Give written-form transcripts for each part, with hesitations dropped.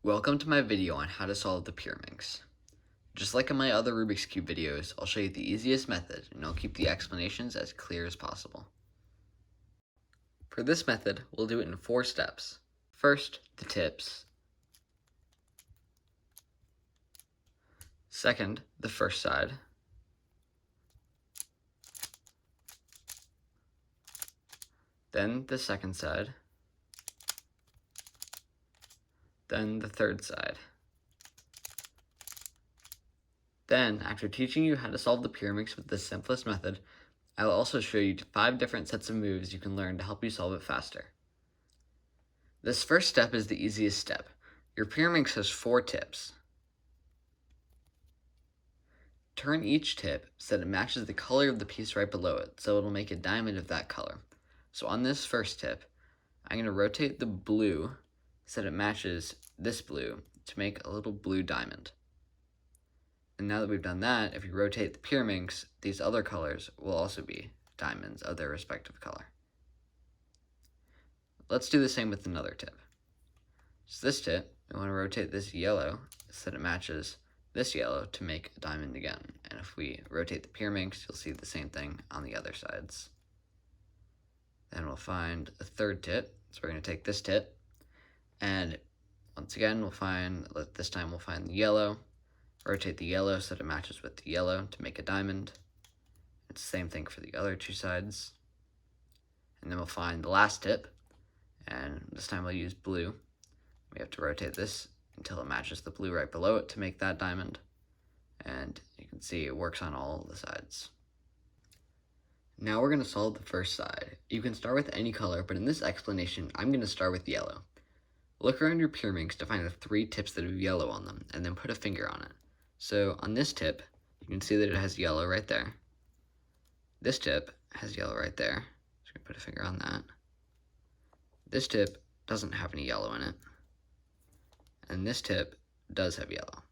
Welcome to my video on how to solve the Pyraminx. Just like in my other Rubik's Cube videos, I'll show you the easiest method and I'll keep the explanations as clear as possible. For this method, we'll do it in 4 steps. First, the tips. Second, the first side. Then the second side. Then the third side. Then, after teaching you how to solve the Pyraminx with the simplest method, I will also show you 5 different sets of moves you can learn to help you solve it faster. This first step is the easiest step. Your Pyraminx has 4 tips. Turn each tip so that it matches the color of the piece right below it, so it'll make a diamond of that color. So on this first tip, I'm going to rotate the blue so that it matches this blue to make a little blue diamond. And now that we've done that, if you rotate the Pyraminx, these other colors will also be diamonds of their respective color. Let's do the same with another tip. So this tip, we want to rotate this yellow so that it matches this yellow to make a diamond again. And if we rotate the Pyraminx, you'll see the same thing on the other sides. Then we'll find a third tip. So we're going to take this tip, and once again, this time we'll find the yellow, rotate the yellow so that it matches with the yellow to make a diamond. It's the same thing for the other 2 sides. And then we'll find the last tip, and this time we'll use blue. We have to rotate this until it matches the blue right below it to make that diamond. And you can see it works on all the sides. Now we're going to solve the first side. You can start with any color, but in this explanation, I'm going to start with yellow. Look around your Pyraminx to find the 3 tips that have yellow on them, and then put a finger on it. So on this tip, you can see that it has yellow right there. This tip has yellow right there. Just going to put a finger on that. This tip doesn't have any yellow in it. And this tip does have yellow.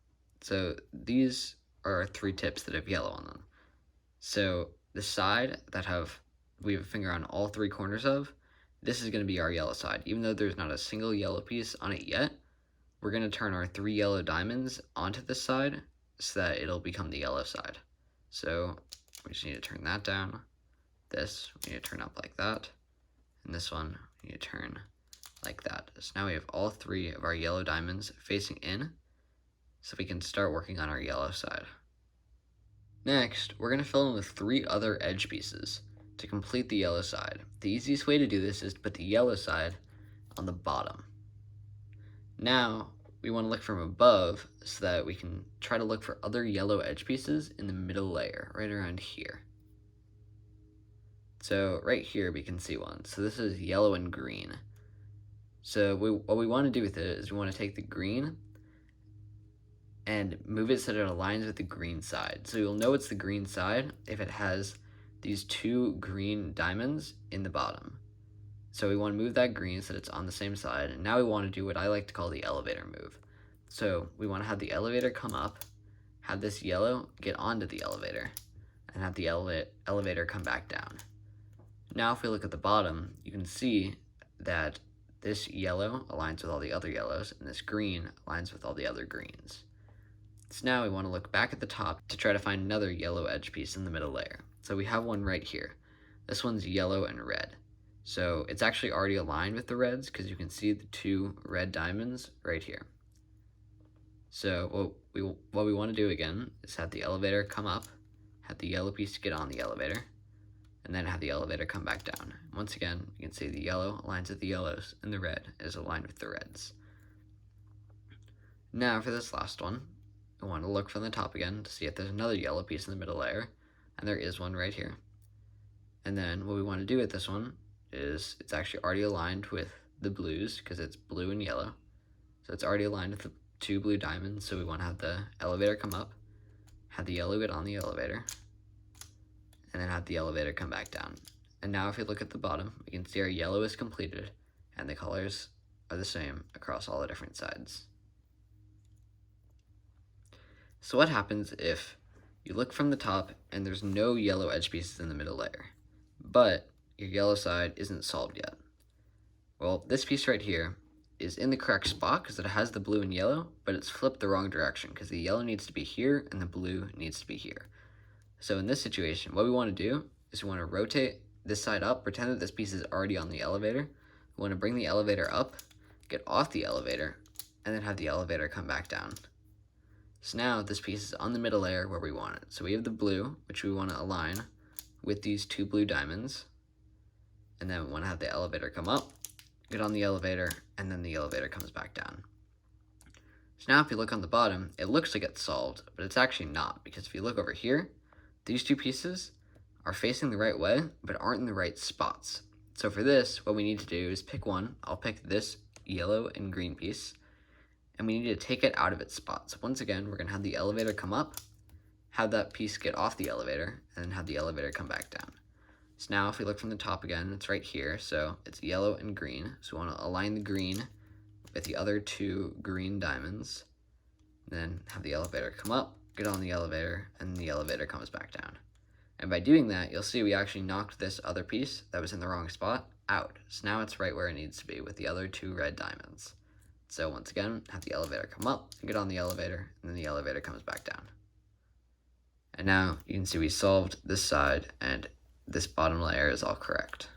So these are 3 tips that have yellow on them. So the side that we have a finger on all 3 corners of, this is going to be our yellow side. Even though there's not a single yellow piece on it yet, we're going to turn our 3 yellow diamonds onto this side so that it'll become the yellow side. So we just need to turn that down. This we need to turn up like that. And this one we need to turn like that. So now we have all 3 of our yellow diamonds facing in, so we can start working on our yellow side. Next, we're going to fill in with 3 other edge pieces to complete the yellow side. The easiest way to do this is to put the yellow side on the bottom. Now, we want to look from above so that we can try to look for other yellow edge pieces in the middle layer, right around here. So right here we can see one. So this is yellow and green. So what we want to do with it is we want to take the green and move it so that it aligns with the green side. So you'll know it's the green side if it has these 2 green diamonds in the bottom. So we want to move that green so that it's on the same side. And now we want to do what I like to call the elevator move. So we want to have the elevator come up, have this yellow get onto the elevator, and have the elevator come back down. Now if we look at the bottom, you can see that this yellow aligns with all the other yellows, and this green aligns with all the other greens. So now we want to look back at the top to try to find another yellow edge piece in the middle layer. So we have one right here. This one's yellow and red. So it's actually already aligned with the reds because you can see the 2 red diamonds right here. So what we want to do again is have the elevator come up, have the yellow piece get on the elevator, and then have the elevator come back down. Once again, you can see the yellow aligns with the yellows, and the red is aligned with the reds. Now for this last one, I want to look from the top again to see if there's another yellow piece in the middle layer, and there is one right here. And then what we want to do with this one is it's actually already aligned with the blues because it's blue and yellow. So it's already aligned with the 2 blue diamonds, so we want to have the elevator come up, have the yellow get on the elevator, and then have the elevator come back down. And now if we look at the bottom, we can see our yellow is completed, and the colors are the same across all the different sides. So what happens if you look from the top and there's no yellow edge pieces in the middle layer, but your yellow side isn't solved yet? Well, this piece right here is in the correct spot because it has the blue and yellow, but it's flipped the wrong direction because the yellow needs to be here and the blue needs to be here. So in this situation, what we want to do is we want to rotate this side up, pretend that this piece is already on the elevator. We want to bring the elevator up, get off the elevator, and then have the elevator come back down. So now this piece is on the middle layer where we want it. So we have the blue, which we want to align with these two blue diamonds, and then we want to have the elevator come up, get on the elevator, and then the elevator comes back down. So now if you look on the bottom, it looks like it's solved, but it's actually not, because if you look over here, these two pieces are facing the right way, but aren't in the right spots. So for this, what we need to do is pick one. I'll pick this yellow and green piece, and we need to take it out of its spot. So once again, we're going to have the elevator come up, have that piece get off the elevator, and then have the elevator come back down. So now if we look from the top again, it's right here, so it's yellow and green. So we want to align the green with the other two green diamonds, then have the elevator come up, get on the elevator, and the elevator comes back down. And by doing that, you'll see we actually knocked this other piece that was in the wrong spot out. So now it's right where it needs to be with the other two red diamonds. So once again, have the elevator come up, get on the elevator, and then the elevator comes back down. And now you can see we solved this side, and this bottom layer is all correct.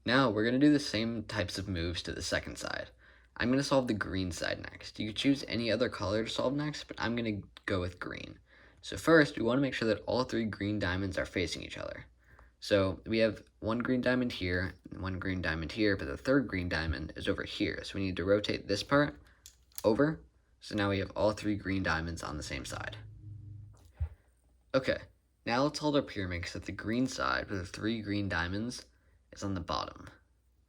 Now we're going to do the same types of moves to the second side. I'm going to solve the green side next. You could choose any other color to solve next, but I'm going to go with green. So first, we want to make sure that all three green diamonds are facing each other. So we have one green diamond here, and one green diamond here, but the third green diamond is over here. So we need to rotate this part over. So now we have all three green diamonds on the same side. Okay, now let's hold our Pyraminx that the green side with the three green diamonds is on the bottom,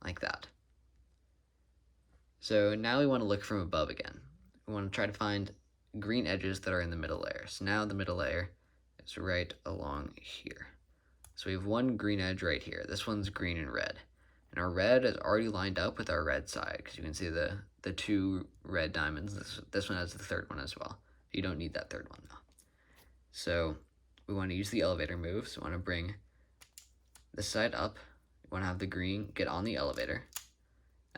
like that. So now we want to look from above again. We want to try to find green edges that are in the middle layer. So now the middle layer is right along here. So we have one green edge right here. This one's green and red. And our red is already lined up with our red side, because you can see the two red diamonds. This one has the third one as well. You don't need that third one though. So we want to use the elevator move. So we want to bring this side up. We want to have the green get on the elevator,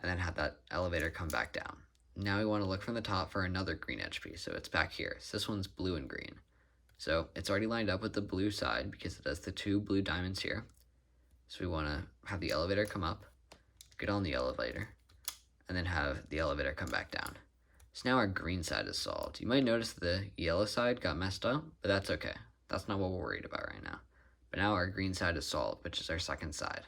and then have that elevator come back down. Now we want to look from the top for another green edge piece, so it's back here. So this one's blue and green. So it's already lined up with the blue side because it has the two blue diamonds here. So we want to have the elevator come up, get on the elevator, and then have the elevator come back down. So now our green side is solved. You might notice the yellow side got messed up, but that's okay. That's not what we're worried about right now. But now our green side is solved, which is our second side.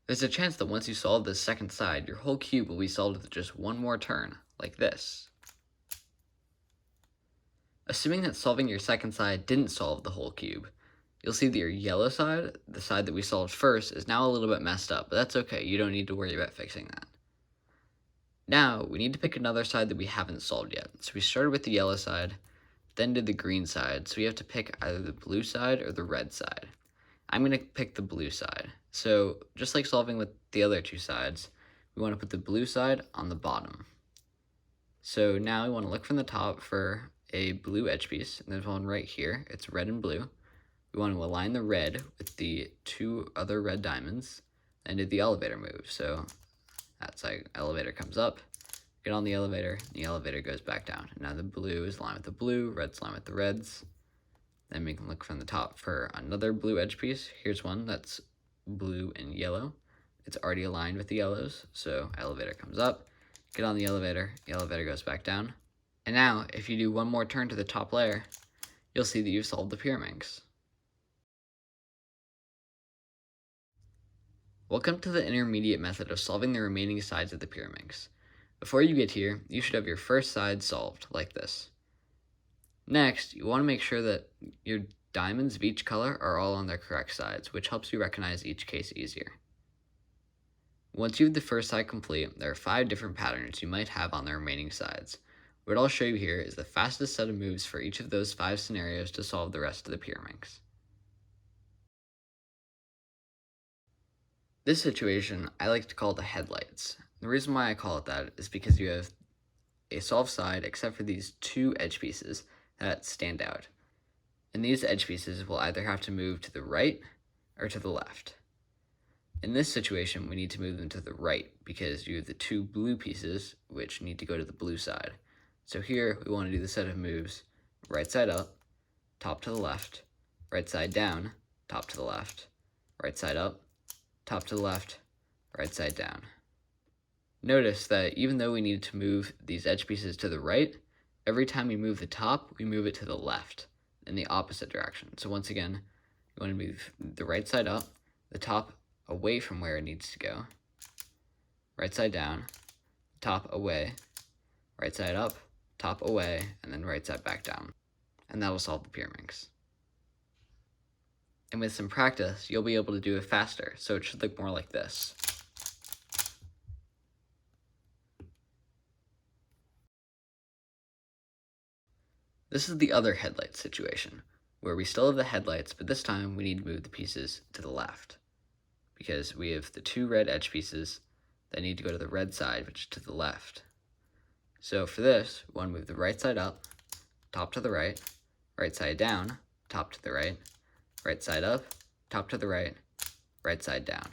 There's a chance that once you solve this second side, your whole cube will be solved with just one more turn, like this. Assuming that solving your second side didn't solve the whole cube, you'll see that your yellow side, the side that we solved first, is now a little bit messed up, but that's okay. You don't need to worry about fixing that. Now, we need to pick another side that we haven't solved yet. So we started with the yellow side, then did the green side, so we have to pick either the blue side or the red side. I'm going to pick the blue side. So just like solving with the other two sides, we want to put the blue side on the bottom. So now we want to look from the top for a blue edge piece, and there's one right here. It's red and blue. We want to align the red with the two other red diamonds and do the elevator move. So that's how elevator comes up, get on the elevator goes back down. Now the blue is aligned with the blue, red's aligned with the reds. Then we can look from the top for another blue edge piece. Here's one that's blue and yellow. It's already aligned with the yellows, so elevator comes up, get on the elevator goes back down. And now, if you do one more turn to the top layer, you'll see that you've solved the Pyraminx. Welcome to the intermediate method of solving the remaining sides of the Pyraminx. Before you get here, you should have your first side solved, like this. Next, you want to make sure that your diamonds of each color are all on their correct sides, which helps you recognize each case easier. Once you have the first side complete, there are 5 different patterns you might have on the remaining sides. What I'll show you here is the fastest set of moves for each of those 5 scenarios to solve the rest of the Pyraminx. This situation I like to call the headlights. The reason why I call it that is because you have a solved side except for these 2 edge pieces that stand out. And these edge pieces will either have to move to the right or to the left. In this situation, we need to move them to the right because you have the two blue pieces which need to go to the blue side. So here we want to do the set of moves right side up, top to the left, right side down, top to the left, right side up, top to the left, right side down. Notice that even though we need to move these edge pieces to the right, every time we move the top, we move it to the left in the opposite direction. So once again, you want to move the right side up, the top away from where it needs to go, right side down, top away, right side up, top away, and then right side back down. And that'll solve the Pyraminx. And with some practice, you'll be able to do it faster, so it should look more like this. This is the other headlight situation, where we still have the headlights, but this time we need to move the pieces to the left, because we have the two red edge pieces that need to go to the red side, which is to the left. So for this, we want to move the right side up, top to the right side down, top to the right side up, top to the right side down.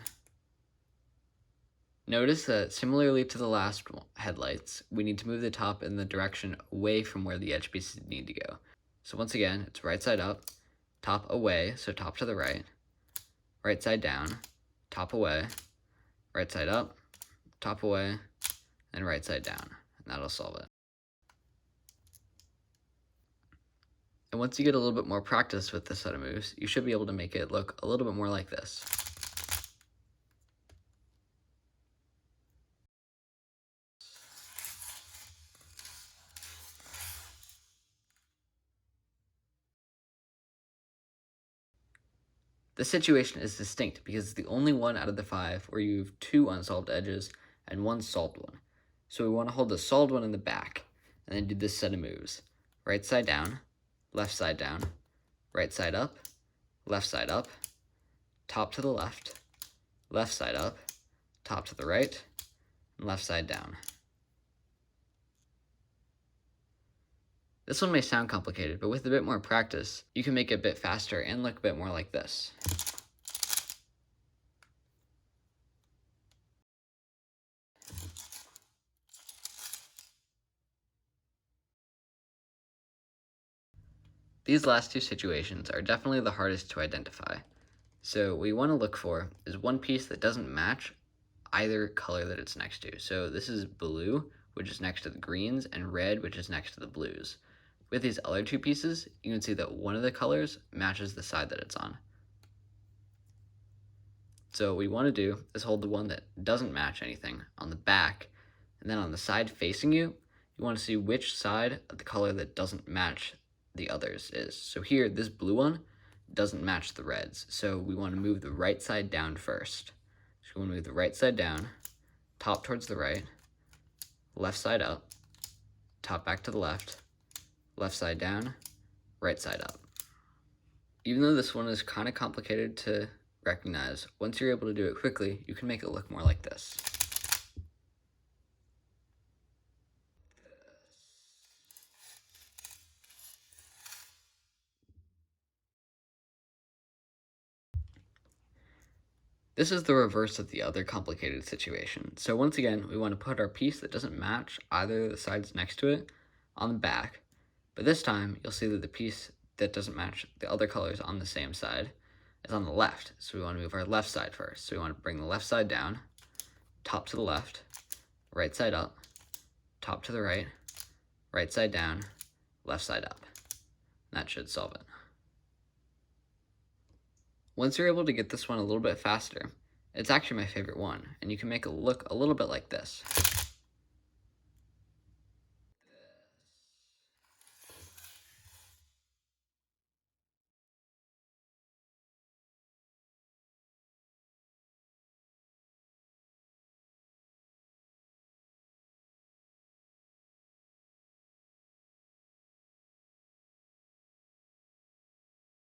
Notice that similarly to the last headlights, we need to move the top in the direction away from where the edge pieces need to go. So once again, it's right side up, top away, so top to the right side down, top away, right side up, top away, and right side down. And that'll solve it. And once you get a little bit more practice with this set of moves, you should be able to make it look a little bit more like this. This situation is distinct because it's the only one out of the 5 where you have 2 unsolved edges and 1 solved one. So we want to hold the solved one in the back and then do this set of moves. Right side down, left side down, right side up, top to the left side up, top to the right, and left side down. This one may sound complicated, but with a bit more practice, you can make it a bit faster and look a bit more like this. These last 2 situations are definitely the hardest to identify. So what we want to look for is one piece that doesn't match either color that it's next to. So this is blue, which is next to the greens, and red, which is next to the blues. With these other 2 pieces, you can see that one of the colors matches the side that it's on. So what we want to do is hold the one that doesn't match anything on the back, and then on the side facing you, you want to see which side of the color that doesn't match the others is. So here, this blue one doesn't match the reds, so we want to move the right side down first. So we want to move the right side down, top towards the right, left side up, top back to the left side down, right side up. Even though this one is kind of complicated to recognize, once you're able to do it quickly, you can make it look more like this. This is the reverse of the other complicated situation. So once again, we want to put our piece that doesn't match either of the sides next to it on the back. But this time, you'll see that the piece that doesn't match the other colors on the same side is on the left. So we want to move our left side first. So we want to bring the left side down, top to the left, right side up, top to the right side down, left side up. And that should solve it. Once you're able to get this one a little bit faster, it's actually my favorite one, and you can make it look a little bit like this.